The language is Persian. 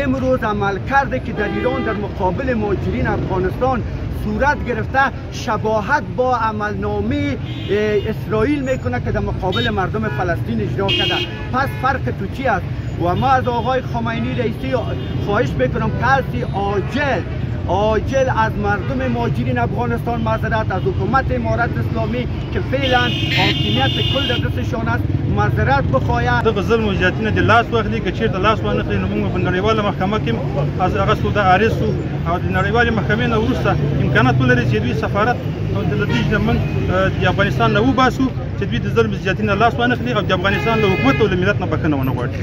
امروز عمل کرده که در ایران در مقابل مهاجرین افغانستان صورت گرفته شباهت با عملنامه اسرائیل میکنه که در مقابل مردم فلسطین اجرا کرده. پس فرق تو چی است؟ و ما از آقای خمینی رئیسی خواهش میکنم که عاجل از مردم مهاجرین افغانستان معذرت، از حکومت امارت اسلامی که فعلا حاکمیت کل در دستشان است معذرت بخواهد. دغه ظلم و زیاتینه د لاس واخلي که چیرته لاس وانخلي نو موږ په نړیواله محکمه کې از هغه سودا عارض سو او د نړیوالې محکمې نه وروسته امکانات ولري چې دوی سفارت او د لدیج نه موږ د افغانستان نه وباسو چې دوی د ظلم زیاتینه لاس وانخلي او د افغانستان له حکومت او له ملت نه بخښنه ونه غواړي.